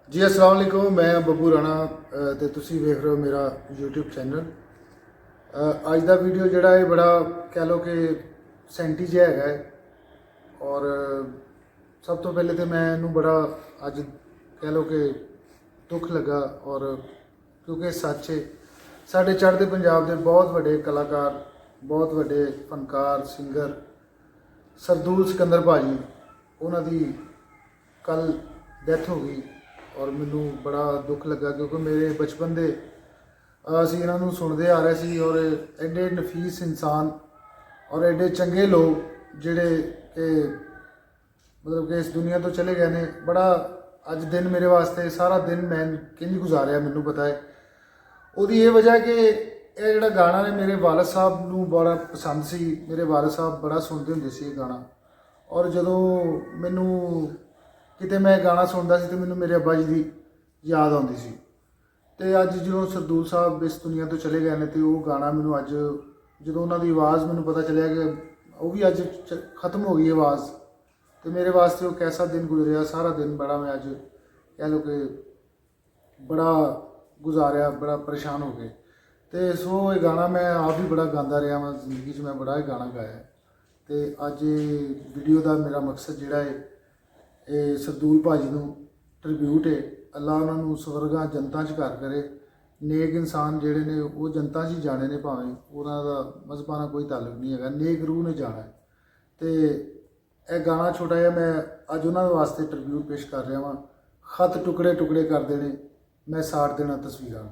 जी अस्सलाम वालेकुम। मैं बब्बू राणा ते तुसी वेख रहे हो मेरा यूट्यूब चैनल। अज का वीडियो जोड़ा है बड़ा कह लो कि सेंटी जिहा है और सब तो पहले तो मैं बड़ा अज कह लो कि दुख लगा और क्योंकि सच है साढ़े चढ़ते पंजाब के बहुत बड़े कलाकार बहुत बड़े फनकार सिंगर सरदूल सिकंदर भाजी उन्होंने कल डैथ हो गई और मैनू बड़ा दुख लगा क्योंकि मेरे बचपन के असी इन्हों सुनते आ रहे थे और एडे नफीस इंसान और एडे चंगे लोग जोड़े कि मतलब कि इस दुनिया तो चले गए ने। बड़ा अज दिन मेरे वास्ते सारा दिन मैं किंज गुजारिया मैनू पता है। उसकी ये वजह कि यह जोड़ा गाना ने मेरे वालद साहब नू बड़ा पसंद सी। मेरे वालद साहब बड़ा सुनते होंगे सी गाना और जदों मैनू किते मैं गाना सुनता सी तो मैनू मेरे अब्बा जी की याद आती सी। तो अज जो सरदूल साहब इस दुनिया तो चले गए हैं तो वो गाना मैनू अज जो उन्होंने आवाज़ मैनू पता चलिया कि वो भी अज खत्म हो गई आवाज़ तो मेरे वास्ते वो कैसा दिन गुजरिया सारा दिन बड़ा मैं अज कह लो कि बड़ा गुजारिया बड़ा परेशान हो गए। तो सो ये गाना मैं आप भी बड़ा गाता रहा मैं जिंदगी मैं बड़ा गाना गाया। तो अज वीडियो का मेरा मकसद जोड़ा है ये सरदूल भाजी नू ट्रिब्यूट है। अल्लाह उन्होंने स्वर्गां जनता च घर करे। नेक इंसान जोड़े ने वो जनता च जाने ने भावें उन्होंने मजहबा नाल कोई ताल्लुक नहीं है नेक रूह ने जाना है। तो यह गाना छोटा जिहा मैं अज उन्होंने वास्ते ट्रिब्यूट पेश कर रहा वहाँ। खत टुकड़े टुकड़े कर देने मैं साड़ देना तस्वीरां।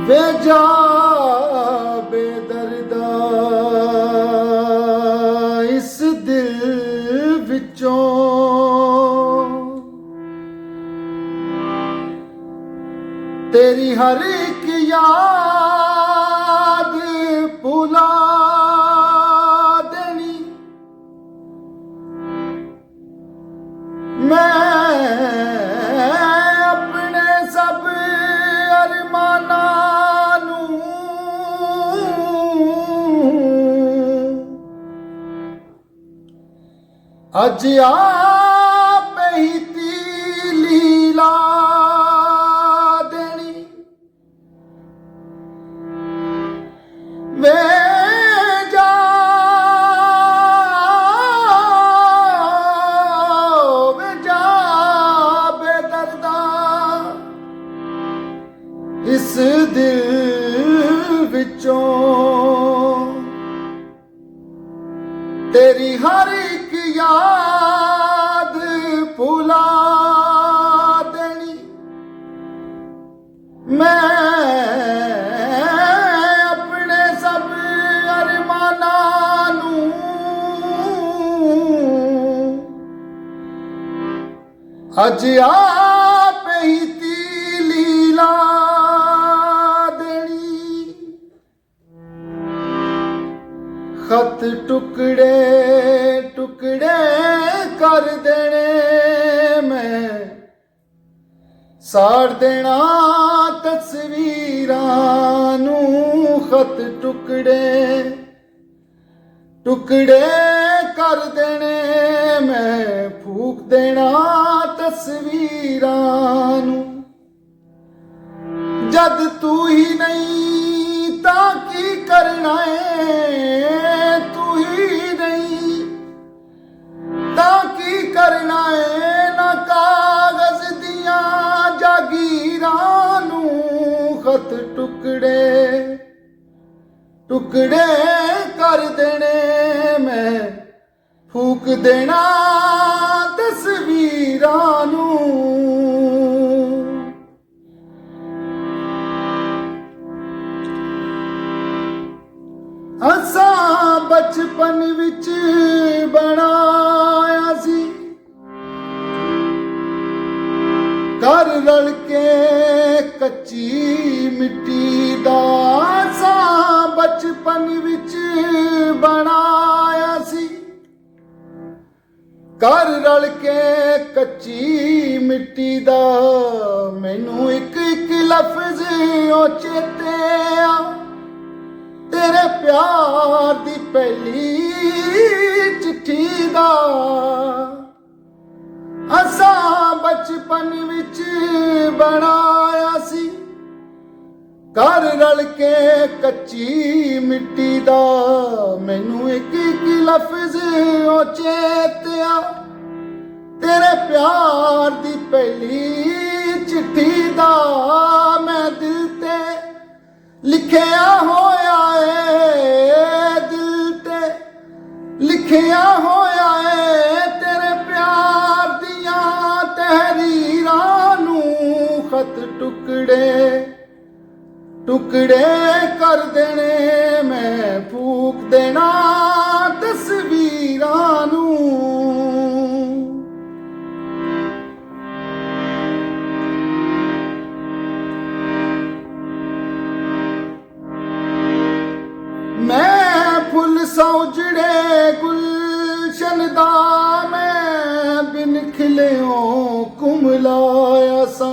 वे जा बेदर्दा इस दिल विचों तेरी हर एक याद भुला देनी। मैं अपने सब अरमाना अज आप ही लीला देनी। वे जा बेदर्दा इस दिल विचों तेरी हर एक याद भुला देनी। मैं अपने सब अरमाना नू अज आप ही लीला खत टुकड़े टुकड़े कर देने मैं साड़ देना तस्वीरां नू। खत टुकड़े टुकड़े कर देने मैं फूक देना तस्वीरां नू। जद तू ही नहीं ता की करना है तू ही नहीं ता की करना है ना कागज दिया जागीरां नू। खत टुकड़े टुकड़े कर देने मैं फूक देना तस्वीरां नू। असां बचपन विच बनाया सी रल के कच्ची मिट्टी दा सा बचपन विच बनाया सी। घर रल के कच्ची मिट्टी दा मैनू एक एक लफ्ज ओ चेते आ, तेरे प्यार दी पहली चिट्ठी दा। असा बचपन विच बनाया सी, घर रल के कच्ची मिट्टी दा मैनू एक एक लफ्ज ओ चेतिया, तेरे प्यार दी पहली चिट्ठी दा। मैं दिल ते लिखिया होया है, दिल ते लिखिया होया है, तेरे प्यार दिया तहरीरां नू खत टुकड़े टुकड़े कर देने, मैं फूक देना तस्वीरां नू। मैं फुल सा उजड़े गुलशन दा, मैं बिन खिलियों कुमलाया सा।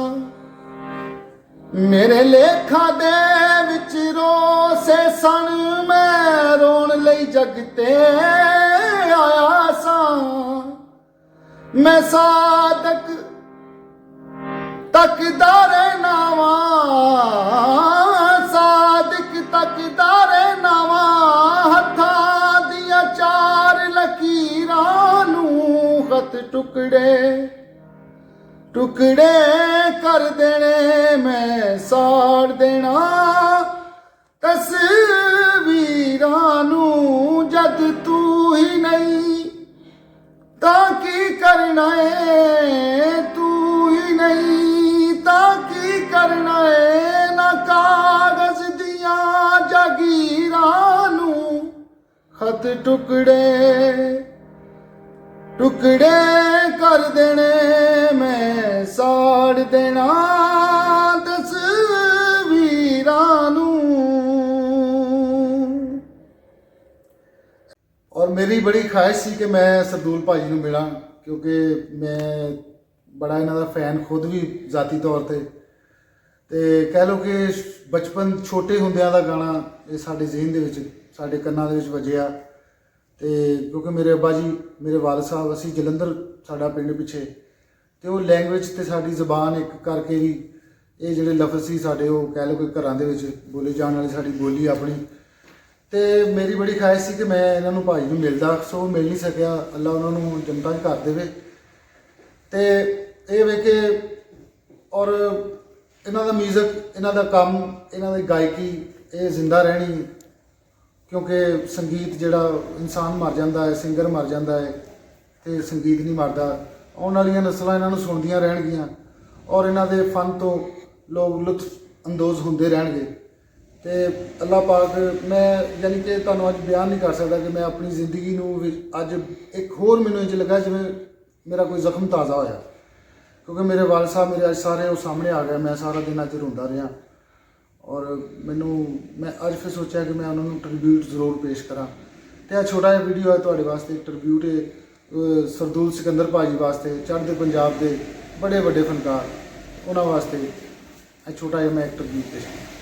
मेरे लेखा दे विच रोसे सन, मैं रोन लई जगते आया सा। मैं सादक तकदारे नावा, सादक तकदारे नावा, हत्थां दियां चार लकीरां नू खत टुकड़े टुकड़े कर देने, मैं साड़ देना तस्वीरां नू। जद तू ही नहीं तां की करना है, तू ही नहीं तां की करना है, ना कागज दियां जागीरां नू खत टुकड़े टुकड़े कर देने, मैं साड़ देना तस्वीरां नू। और मेरी बड़ी ख्वाहिश सी कि मैं सरदूल भाजी नू मिला, क्योंकि मैं बड़ा इन्हां दा फैन खुद भी जाती तौर ते कह लो कि बचपन छोटे हुंदियां दा गाना ये साडे ज़हन दे विच साडे कन्नां दे विच वजिया। तो क्योंकि मेरे अब्बा जी मेरे वाल साहब असी जलंधर साडा पिंड पिछे, तो वो लैंगुएज ते साडी ज़बान एक करके भी ये जिहड़े लफ्ज़ सी साडे वो कह लो कि घरां दे विच बोली जाने वाली साडी बोली अपनी। तो मेरी बड़ी ख्वाहिश सी कि मैं इन्हां नूं भाई नूं मिलदा, सो मिल नहीं सकिया। अल्लाह उन्हां नूं जनता च कर देवे। तो ये वे कि और इन्हां दा म्यूजिक, इन्हां दा कम, इन्हां दी गायकी ये जिंदा रहनी, क्योंकि संगीत जिहड़ा इंसान मर जाता है, सिंगर मर जाता है, तो संगीत नहीं मरदा। आने वाली नस्लां इन्हां नूं सुणदियां रहणगियां और इन्हां दे फन तो लोग लुत्फ अंदोज़ होंदे रहणगे। तो अल्लाह पाक, मैं यानी कि तुहानूं अज बयान नहीं कर सकता कि मैं अपनी जिंदगी नूं अज एक होर मैनूं इंज लगा जिवें मेरा कोई जख्म ताज़ा होया, क्योंकि मेरे वाल साहब मेरे अज सारे वो सामने आ गए। मैं सारा दिन अज रोंदा रहा और मैं अज फिर सोचा कि मैं उन्होंने ट्रिब्यूट जरूर पेश करा। तो यह छोटा जिहा वीडियो है तुहाडे वास्ते, ट्रिब्यूट है सरदूल सिकंदर भाजी वास्ते, चढ़दे पंजाब के बड़े बड़े फनकार उन्होंने वास्ते छोटा जिहा मैं एक ट्रिब्यूट पेश करा।